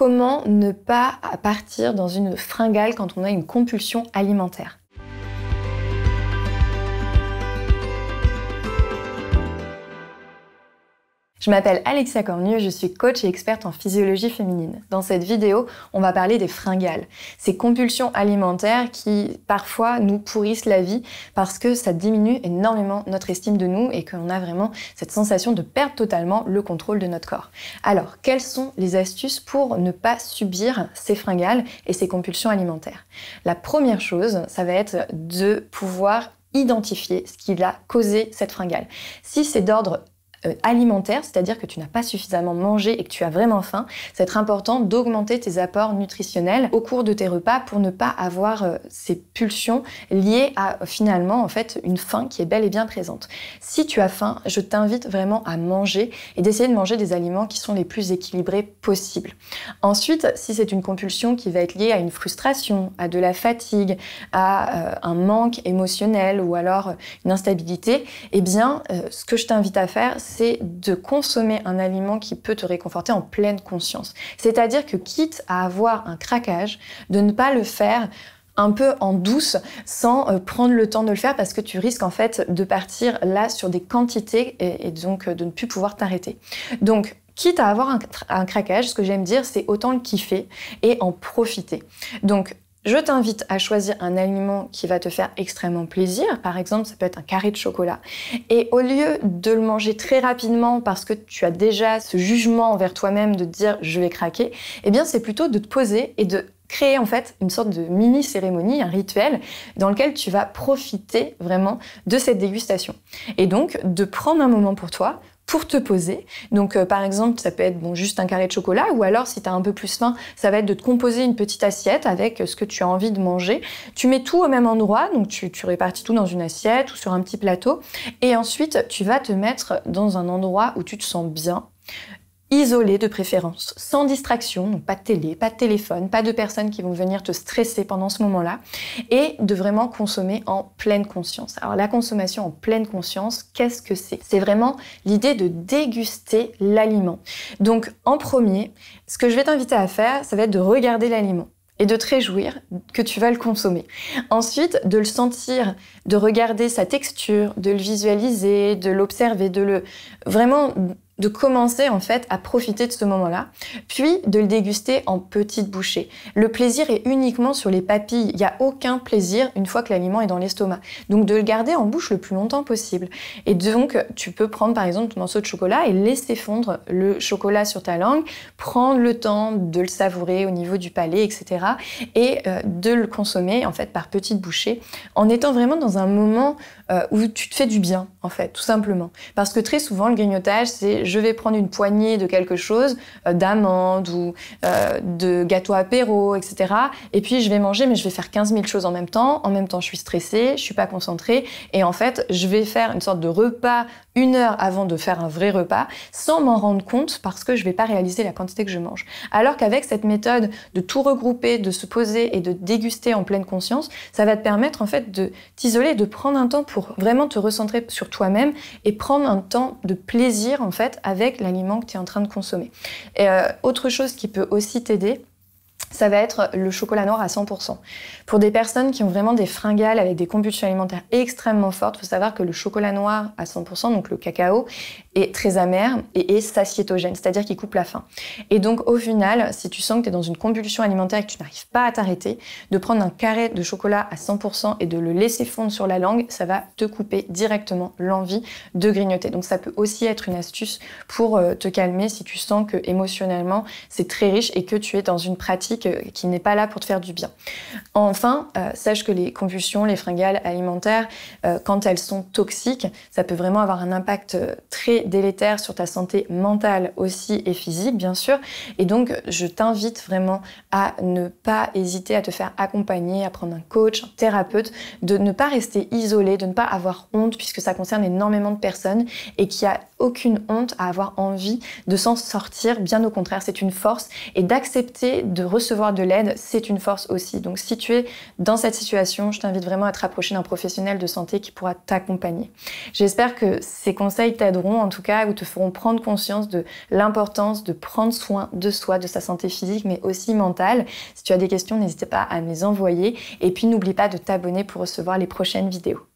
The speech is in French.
Comment ne pas partir dans une fringale quand on a une compulsion alimentaire? Je m'appelle Alexia Cornu, je suis coach et experte en physiologie féminine. Dans cette vidéo, on va parler des fringales, ces compulsions alimentaires qui parfois nous pourrissent la vie parce que ça diminue énormément notre estime de nous et qu'on a vraiment cette sensation de perdre totalement le contrôle de notre corps. Alors, quelles sont les astuces pour ne pas subir ces fringales et ces compulsions alimentaires? La première chose, ça va être de pouvoir identifier ce qui a causé cette fringale. Si c'est d'ordre alimentaire, c'est-à-dire que tu n'as pas suffisamment mangé et que tu as vraiment faim, c'est être important d'augmenter tes apports nutritionnels au cours de tes repas pour ne pas avoir ces pulsions liées à finalement en fait une faim qui est bel et bien présente. Si tu as faim, je t'invite vraiment à manger et d'essayer de manger des aliments qui sont les plus équilibrés possibles. Ensuite, si c'est une compulsion qui va être liée à une frustration, à de la fatigue, à un manque émotionnel ou alors une instabilité, eh bien ce que je t'invite à faire, c'est de consommer un aliment qui peut te réconforter en pleine conscience. C'est-à-dire que quitte à avoir un craquage, de ne pas le faire un peu en douce, sans prendre le temps de le faire parce que tu risques en fait de partir là sur des quantités et donc de ne plus pouvoir t'arrêter. Donc, quitte à avoir un craquage, ce que j'aime dire, c'est autant le kiffer et en profiter. Donc, je t'invite à choisir un aliment qui va te faire extrêmement plaisir. Par exemple, ça peut être un carré de chocolat. Et au lieu de le manger très rapidement parce que tu as déjà ce jugement envers toi-même de te dire « je vais craquer », eh bien c'est plutôt de te poser et de créer en fait une sorte de mini-cérémonie, un rituel dans lequel tu vas profiter vraiment de cette dégustation. Et donc, de prendre un moment pour toi, pour te poser. Donc par exemple, ça peut être juste un carré de chocolat ou alors si tu as un peu plus faim, ça va être de te composer une petite assiette avec ce que tu as envie de manger. Tu mets tout au même endroit, donc tu répartis tout dans une assiette ou sur un petit plateau et ensuite tu vas te mettre dans un endroit où tu te sens bien, isolé de préférence, sans distraction, donc pas de télé, pas de téléphone, pas de personnes qui vont venir te stresser pendant ce moment-là, et de vraiment consommer en pleine conscience. Alors la consommation en pleine conscience, qu'est-ce que c'est? C'est vraiment l'idée de déguster l'aliment. Donc en premier, ce que je vais t'inviter à faire, ça va être de regarder l'aliment et de te réjouir que tu vas le consommer. Ensuite, de le sentir, de regarder sa texture, de le visualiser, de l'observer, de commencer en fait à profiter de ce moment-là, puis de le déguster en petites bouchées. Le plaisir est uniquement sur les papilles, il n'y a aucun plaisir une fois que l'aliment est dans l'estomac. Donc de le garder en bouche le plus longtemps possible. Et donc tu peux prendre par exemple ton morceau de chocolat et laisser fondre le chocolat sur ta langue, prendre le temps de le savourer au niveau du palais, etc. et de le consommer en fait par petites bouchées, en étant vraiment dans un moment où tu te fais du bien en fait, tout simplement. Parce que très souvent le grignotage c'est je vais prendre une poignée de quelque chose, d'amandes ou de gâteau apéro, etc. Et puis je vais manger, mais je vais faire 15 000 choses en même temps. En même temps, je suis stressée, je suis pas concentrée. Et en fait, je vais faire une sorte de repas 1 heure avant de faire un vrai repas, sans m'en rendre compte parce que je vais pas réaliser la quantité que je mange. Alors qu'avec cette méthode de tout regrouper, de se poser et de déguster en pleine conscience, ça va te permettre en fait de t'isoler, de prendre un temps pour vraiment te recentrer sur toi-même et prendre un temps de plaisir en fait avec l'aliment que tu es en train de consommer. Et autre chose qui peut aussi t'aider, ça va être le chocolat noir à 100%. Pour des personnes qui ont vraiment des fringales avec des compulsions alimentaires extrêmement fortes, il faut savoir que le chocolat noir à 100%, donc le cacao, est très amer et est satiétogène, c'est-à-dire qu'il coupe la faim. Et donc au final, si tu sens que tu es dans une compulsion alimentaire et que tu n'arrives pas à t'arrêter, de prendre un carré de chocolat à 100% et de le laisser fondre sur la langue, ça va te couper directement l'envie de grignoter. Donc ça peut aussi être une astuce pour te calmer si tu sens que émotionnellement c'est très riche et que tu es dans une pratique qui n'est pas là pour te faire du bien. Enfin, sache que les compulsions, les fringales alimentaires, quand elles sont toxiques, ça peut vraiment avoir un impact très délétère sur ta santé mentale aussi et physique, bien sûr. Et donc, je t'invite vraiment à ne pas hésiter à te faire accompagner, à prendre un coach, un thérapeute, de ne pas rester isolé, de ne pas avoir honte, puisque ça concerne énormément de personnes et qu'il n'y a aucune honte à avoir envie de s'en sortir. Bien au contraire, c'est une force et d'accepter de recevoir recevoir de l'aide, c'est une force aussi. Donc si tu es dans cette situation, je t'invite vraiment à te rapprocher d'un professionnel de santé qui pourra t'accompagner. J'espère que ces conseils t'aideront en tout cas ou te feront prendre conscience de l'importance de prendre soin de soi, de sa santé physique mais aussi mentale. Si tu as des questions, n'hésite pas à me les envoyer et puis n'oublie pas de t'abonner pour recevoir les prochaines vidéos.